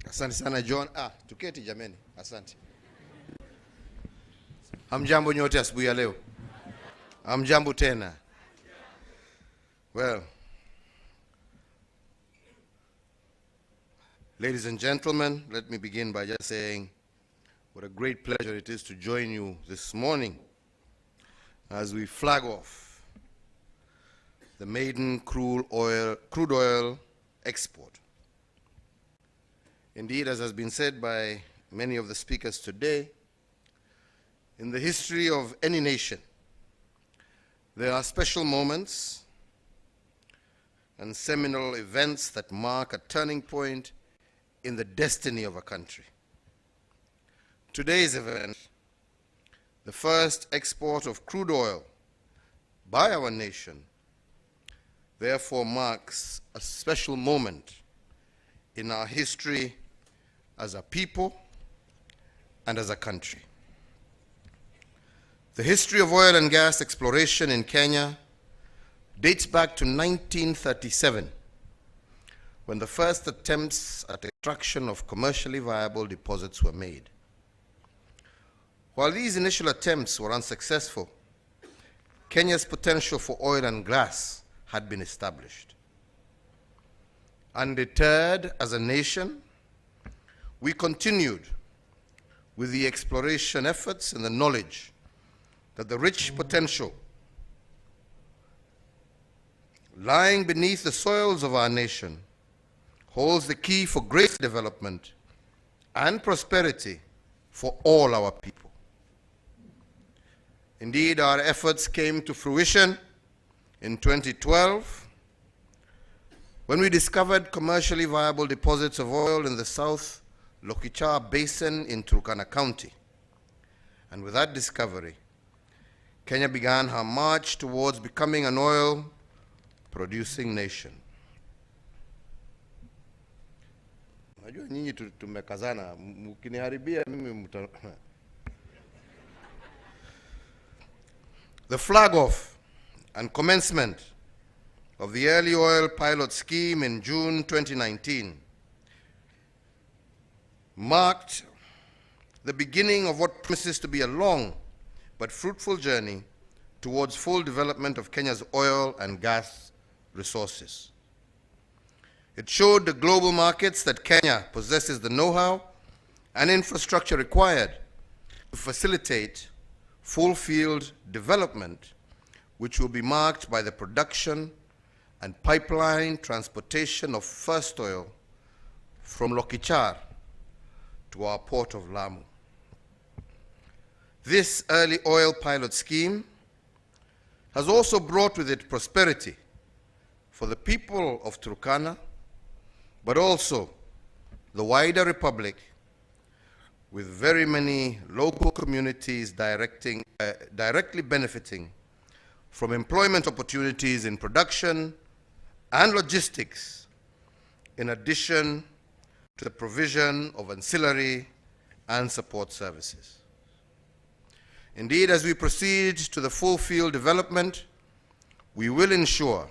Asante sana John. Tuketi jameni. Asante. Hamjambo nyote asubuhi ya leo. Hamjambo tena. Well, ladies and gentlemen, let me begin by just saying what a great pleasure it is to join you this morning as we flag off the maiden crude oil export. Indeed, as has been said by many of the speakers today, in the history of any nation, there are special moments and seminal events that mark a turning point in the destiny of a country. Today's event, the first export of crude oil by our nation, therefore marks a special moment in our history as a people and as a country. The history of oil and gas exploration in Kenya dates back to 1937, when the first attempts at extraction of commercially viable deposits were made. While these initial attempts were unsuccessful, Kenya's potential for oil and gas had been established. Undeterred as a nation, we continued with the exploration efforts and the knowledge that the rich potential lying beneath the soils of our nation holds the key for great development and prosperity for all our people. Indeed, our efforts came to fruition in 2012 when we discovered commercially viable deposits of oil in the South Lokichar Basin in Turkana County. And with that discovery, Kenya began her march towards becoming an oil-producing nation. Najua nyinyi tumekazana, mkiniharibia mimi The flag-off and commencement of the early oil pilot scheme in June 2019 marked the beginning of what promises to be a long but fruitful journey towards full development of Kenya's oil and gas resources. It showed the global markets that Kenya possesses the know-how and infrastructure required to facilitate full field development, which will be marked by the production and pipeline transportation of first oil from Lokichar to our port of Lamu. This early oil pilot scheme has also brought with it prosperity for the people of Turkana, but also the wider republic, with very many local communities directly benefiting from employment opportunities in production and logistics, in addition to the provision of ancillary and support services. Indeed, as we proceed to the full field development, we will ensure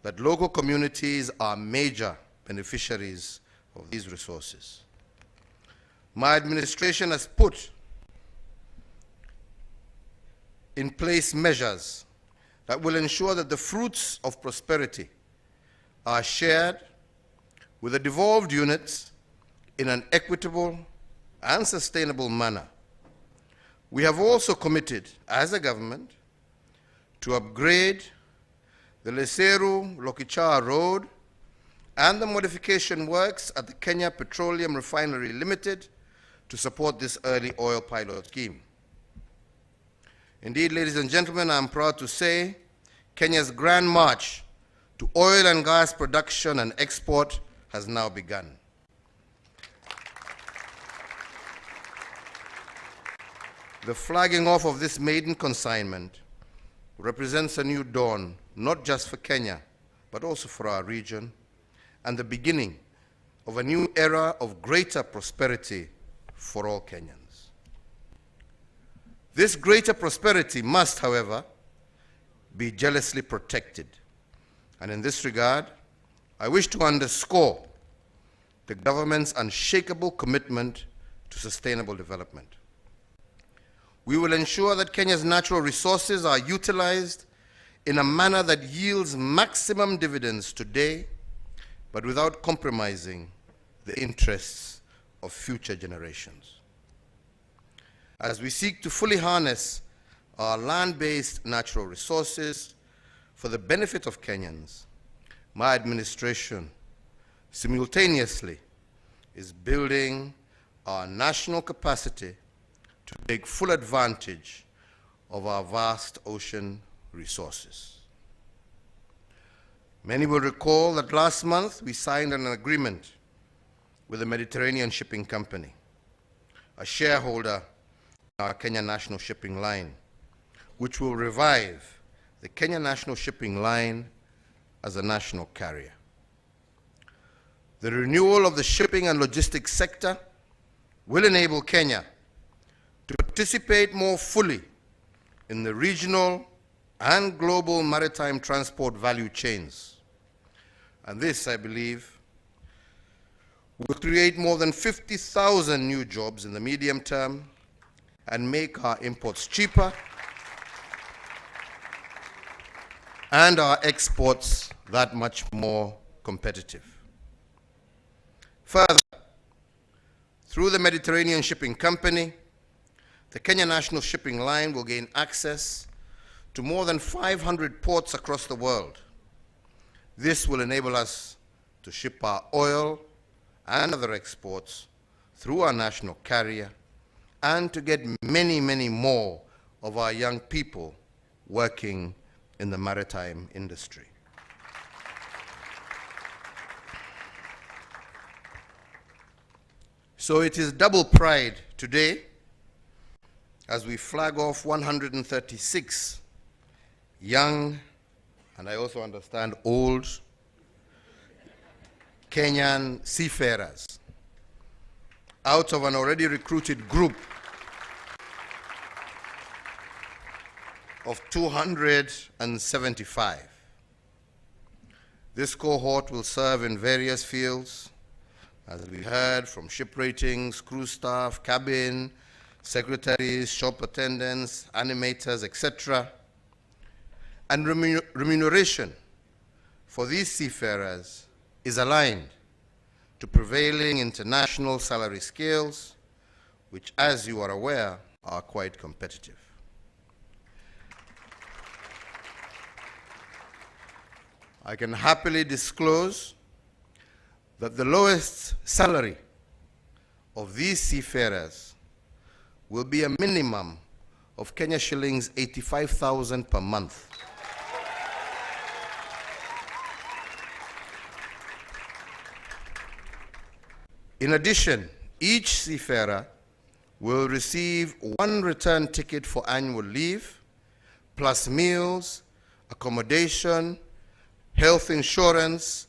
that local communities are major beneficiaries of these resources. My administration has put in place measures that will ensure that the fruits of prosperity are shared with the devolved units in an equitable and sustainable manner. We have also committed, as a government, to upgrade the Leseru-Lokichar Road and the modification works at the Kenya Petroleum Refinery Limited to support this early oil pilot scheme. Indeed, ladies and gentlemen, I am proud to say Kenya's grand march to oil and gas production and export has now begun. The flagging off of this maiden consignment represents a new dawn, not just for Kenya, but also for our region, and the beginning of a new era of greater prosperity for all Kenyans. This greater prosperity must, however, be jealously protected. And in this regard, I wish to underscore the government's unshakable commitment to sustainable development. We will ensure that Kenya's natural resources are utilized in a manner that yields maximum dividends today, but without compromising the interests of future generations. As we seek to fully harness our land-based natural resources for the benefit of Kenyans, my administration simultaneously is building our national capacity to take full advantage of our vast ocean resources. Many will recall that last month we signed an agreement with the Mediterranean Shipping Company, a shareholder in our Kenya National Shipping Line, which will revive the Kenya National Shipping Line as a national carrier. The renewal of the shipping and logistics sector will enable Kenya to participate more fully in the regional and global maritime transport value chains. And this, I believe, will create more than 50,000 new jobs in the medium term and make our imports cheaper and our exports that much more competitive. Further, through the Mediterranean Shipping Company, the Kenya National Shipping Line will gain access to more than 500 ports across the world. This will enable us to ship our oil and other exports through our national carrier and to get many, many more of our young people working in the maritime industry. So it is double pride today as we flag off 136 young, and I also understand old, Kenyan seafarers out of an already recruited group of 275. This cohort will serve in various fields, as we heard, from ship ratings, crew staff, cabin, secretaries, shop attendants, animators, etc. And remuneration for these seafarers is aligned to prevailing international salary scales, which, as you are aware, are quite competitive. I can happily disclose that the lowest salary of these seafarers will be a minimum of Kenya shillings 85,000 per month. In addition, each seafarer will receive one return ticket for annual leave, plus meals, accommodation, health insurance,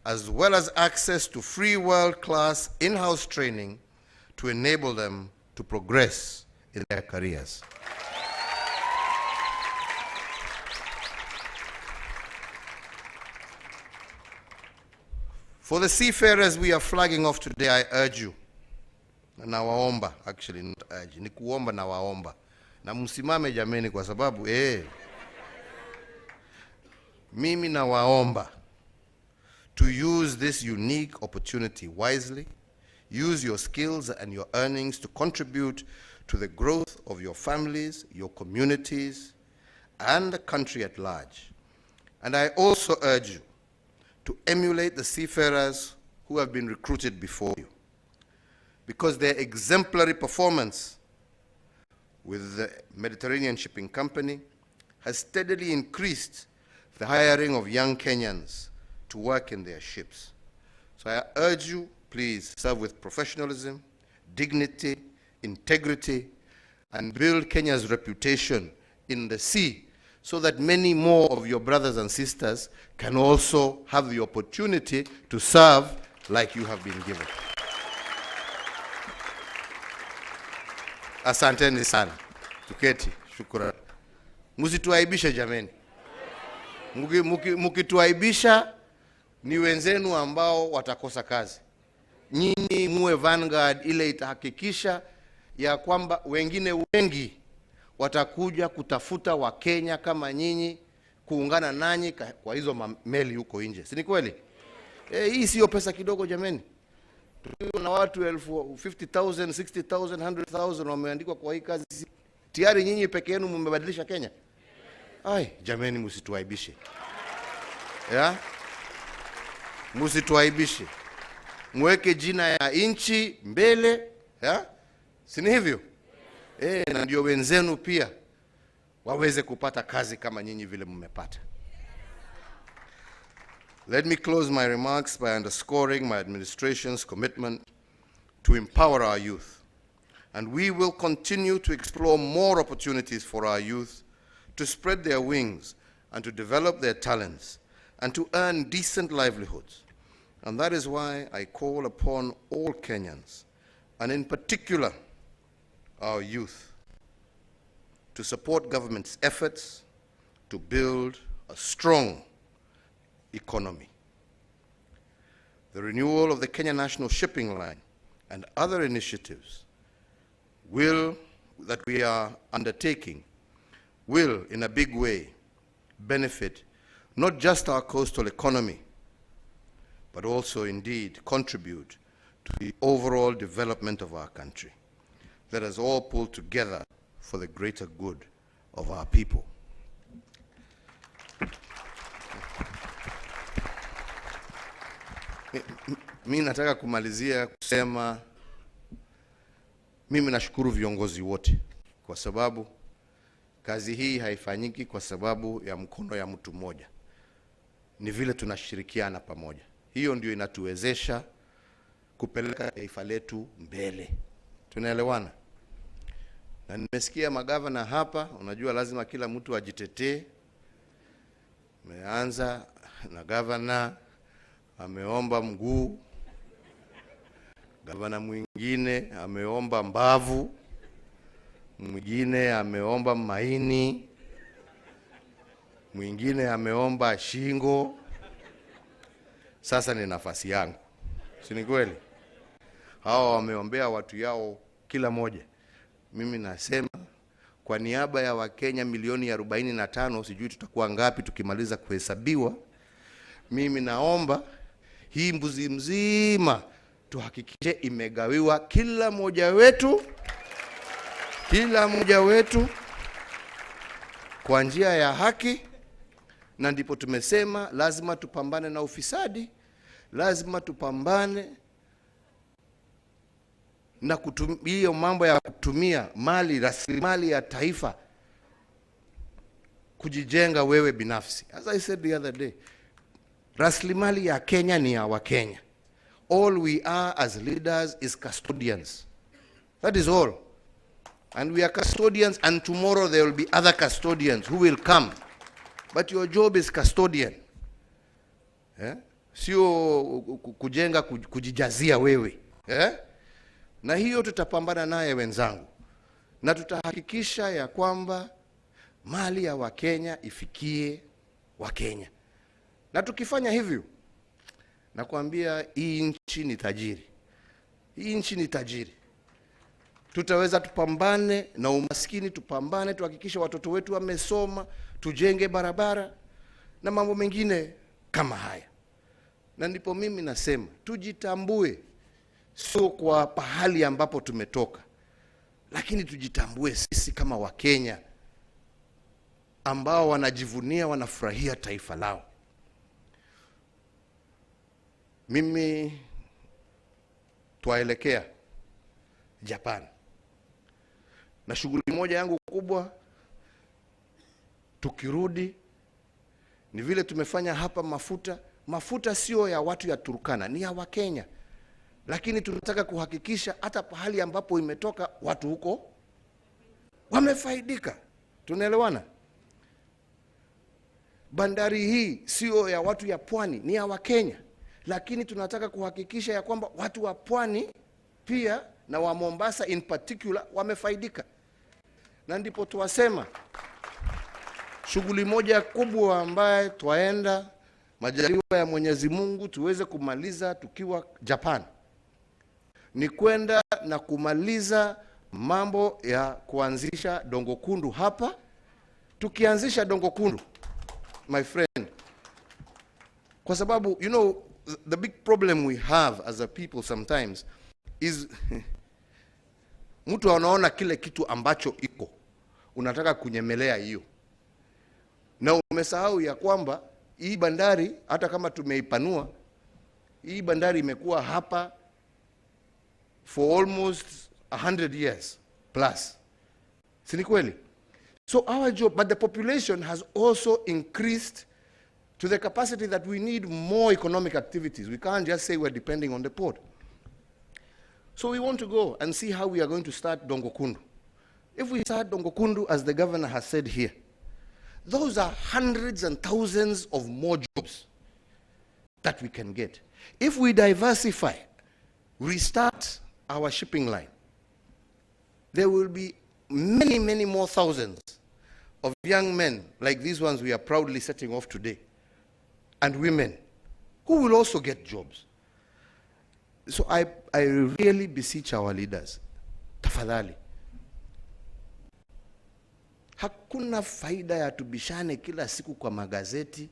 as well as access to free world-class in-house training to enable them to progress in their careers. For the seafarers we are flagging off today, I urge you, na waomba, actually not urge, ni kuomba na waomba, na msimame jameni kwa sababu, mimi na waomba to use this unique opportunity wisely. Use your skills and your earnings to contribute to the growth of your families, your communities, and the country at large. And I also urge you to emulate the seafarers who have been recruited before you, because their exemplary performance with the Mediterranean Shipping Company has steadily increased the hiring of young Kenyans to work in their ships. So I urge you, please serve with professionalism, dignity, integrity, and build Kenya's reputation in the sea so that many more of your brothers and sisters can also have the opportunity to serve like you have been given. Asanteni sana. Tuketi. Shukrani. Msituaibishe jameni. Mukituaibisha ni wenzenu ambao watakosa kazi. nyinyi muwe vanguard ile itahakikisha ya kwamba wengine wengi watakuja kutafuta Wakenya kama nyinyi kuungana nanyi kwa hizo meli huko nje. Si ni kweli? Hii sio pesa kidogo jameni. Tuna watu 50,000, 60,000, 100,000 wameandikwa kwa hii kazi. Tayari nyinyi peke yenu mmebadilisha Kenya. Ai, jameni msituaibishe. Msituaibishe. Mweke jina ya nchi mbele, si ni hivyo? Na ndio wenzenu pia waweze kupata kazi kama nyinyi vile mmepata. Let me close my remarks by underscoring my administration's commitment to empower our youth. And we will continue to explore more opportunities for our youth to spread their wings and to develop their talents and to earn decent livelihoods. And that is why I call upon all Kenyans, and in particular our youth, to support government's efforts to build a strong economy. The renewal of the Kenya National Shipping Line and other initiatives that we are undertaking will, in a big way, benefit not just our coastal economy, but also indeed contribute to the overall development of our country. Let us all pull together for the greater good of our people. Mimi nataka kumalizia kusema mimi nashukuru viongozi wote, kwa sababu kazi hii haifanyiki kwa sababu ya mkono ya mtu mmoja. Ni vile tunashirikiana pamoja. Hiyo ndio inatuwezesha kupeleka taifa letu mbele. Tunaelewana? Na nimesikia magavana hapa, unajua lazima kila mtu ajitetee. Meanza na gavana ameomba mguu, gavana mwingine ameomba mbavu, mwingine ameomba maini, mwingine ameomba shingo. Sasa ni nafasi yangu. Si ni kweli? Hao wameombea watu yao kila moja. Mimi nasema kwa niaba ya Wakenya milioni 45, sijui tutakuwa ngapi tukimaliza kuhesabiwa, mimi naomba hii mbuzi mzima tuhakikishe imegawiwa kila mmoja wetu kwa njia ya haki. Na ndipo tumesema lazima tupambane na ufisadi, lazima tupambane na hiyo mambo ya kutumia mali, rasilimali ya taifa kujijenga wewe binafsi. As I said the other day, rasilimali ya Kenya ni ya Wakenya. All we are as leaders is custodians. That is all. And we are custodians, and tomorrow there will be other custodians who will come. But your job is custodian. Sio kujenga kujijazia wewe. Na hiyo tutapambana naye wenzangu. Na tutahakikisha ya kwamba mali ya Wakenya ifikie Wakenya. Na tukifanya hivyo, nakwambia hii nchi ni tajiri. Hii nchi ni tajiri. Tutaweza tupambane na umaskini, tupambane tuhakikishe watoto wetu wamesoma, tujenge barabara na mambo mengine kama haya. Na ndipo mimi nasema tujitambue, sio kwa pahali ambapo tumetoka, lakini tujitambue sisi kama Wakenya ambao wanajivunia, wanafurahia taifa lao. Mimi twaelekea Japan. Na shughuli moja yangu kubwa tukirudi ni vile tumefanya hapa mafuta. Mafuta sio ya watu ya Turkana, ni ya Wakenya. Lakini tunataka kuhakikisha hata pahali ambapo imetoka watu huko wamefaidika. Tunaelewana? Bandari hii sio ya watu ya pwani, ni ya Wakenya. Lakini tunataka kuhakikisha ya kwamba watu wa pwani pia na wa Mombasa in particular wamefaidika. Na ndipo tuwasema shughuli moja kubwa ambaye twaenda majaliwa ya Mwenyezi Mungu tuweze kumaliza tukiwa Japan ni kwenda na kumaliza mambo ya kuanzisha Dongo Kundu hapa. Tukianzisha Dongo Kundu, my friend, kwa sababu, you know, the big problem we have as a people sometimes is mtu anaona kile kitu ambacho iko, unataka kunyemelea hiyo, na umesahau ya kwamba hii bandari, hata kama tumeipanua, hii bandari imekuwa hapa for almost 100 years plus. Si ni kweli? So our job, but the population has also increased to the capacity that we need more economic activities. We can't just say we're depending on the port. So we want to go and see how we are going to start Dongo Kundu. If we start Dongo Kundu, as the governor has said here, those are hundreds and thousands of more jobs that we can get. If we diversify, restart our shipping line, there will be many, many more thousands of young men like these ones we are proudly setting off today, and women who will also get jobs. So I really beseech our leaders, tafadhali, hakuna faida ya tubishane kila siku kwa magazeti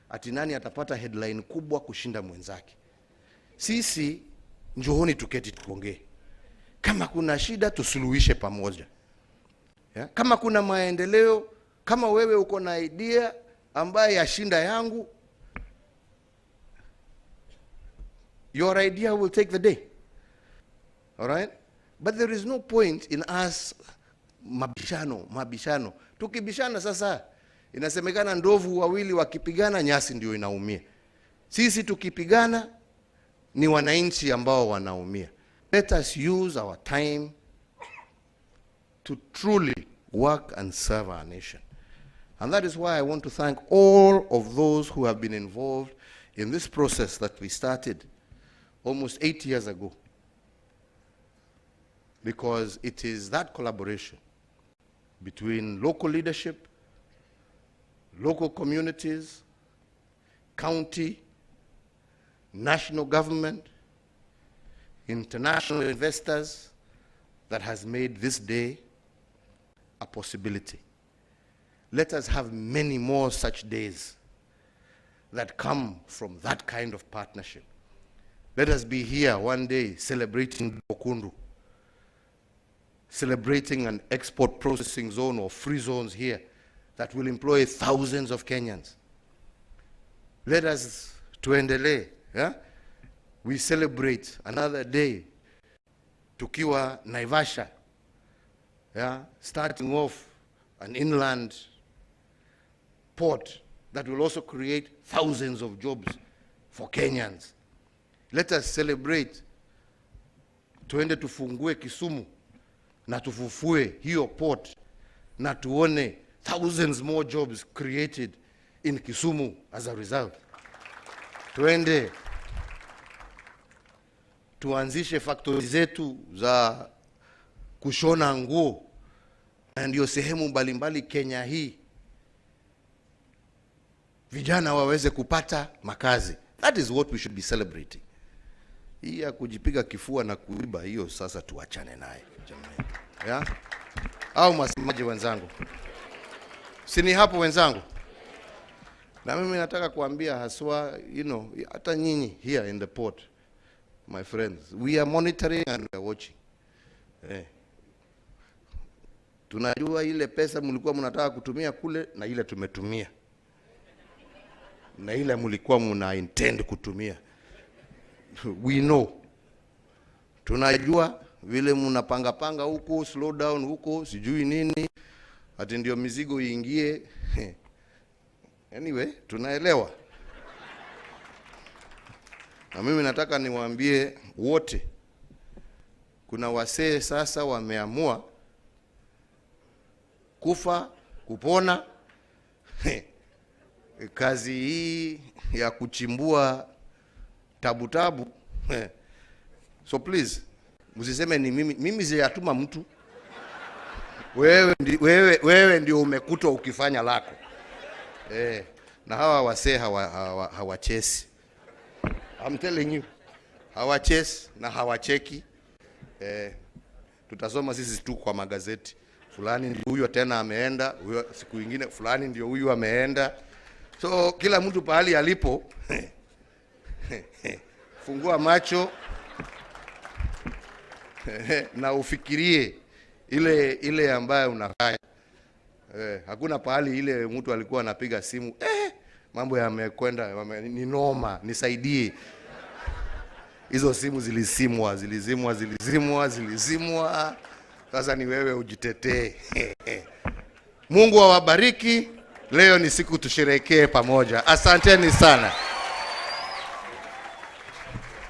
ati nani atapata headline kubwa kushinda mwenzake. Sisi njooni tuketi tuongee. Kama kuna shida tusuluhishe pamoja. Yeah? Kama kuna maendeleo, kama wewe uko na idea ambaye yashinda yangu, your idea will take the day. All right? But there is no point in us mabishano. Tukibishana sasa, inasemekana ndovu wawili wakipigana nyasi ndio inaumia. Sisi tukipigana ni wananchi ambao wanaumia. Let us use our time to truly work and serve our nation. And that is why I want to thank all of those who have been involved in this process that we started almost 8 years ago. Because it is that collaboration between local leadership, local communities, county, national government, international investors that has made this day a possibility. Let us have many more such days that come from that kind of partnership. Let us be here one day celebrating Dongo, celebrating an export processing zone or free zones here that will employ thousands of Kenyans. Let us tuendelee, yeah? We celebrate another day tukiwa Naivasha, yeah? Starting off an inland port that will also create thousands of jobs for Kenyans. Let us celebrate tuende tufungue Kisumu na tufufue hiyo port na tuone thousands more jobs created in Kisumu as a result. Tuende tuanzishe factories zetu za kushona nguo, na ndio sehemu mbalimbali Kenya hii vijana waweze kupata makazi. That is what we should be celebrating. Hii ya kujipiga kifua na kuiba, hiyo sasa tuachane naye jamani. Yeah? Au masemaji wenzangu? Sini hapo wenzangu? Na mimi nataka kuambia haswa, you know, hata nyinyi here in the port, my friends, we are monitoring and we are watching. Tunajua ile pesa mlikuwa mnataka kutumia kule na ile tumetumia. Na ile mlikuwa mna intend kutumia. We know. Tunajua vile mnapanga huko, slow down huko, sijui nini, ati ndio mizigo iingie. Anyway, tunaelewa. Na mimi nataka niwaambie wote, kuna wasee sasa wameamua kufa kupona. Kazi hii ya kuchimbua tabu. So msiseme ni mimi ziyatuma mtu. Wewe ndio umekutwa ukifanya lako. Na hawa wasee hawachesi. I'm telling you. Hawachesi na hawacheki. tutasoma sisi tu kwa magazeti, fulani ndio huyo tena ameenda, huyo siku nyingine fulani ndio huyo ameenda. So kila mtu pahali alipo fungua macho na ufikirie ile ambayo unafanya. Hakuna pahali ile mtu alikuwa anapiga simu, mambo yamekwenda, ni noma, nisaidie. Hizo simu zilizimwa. Sasa ni wewe ujitetee. Mungu awabariki. Leo ni siku tusherehekee pamoja. Asanteni sana.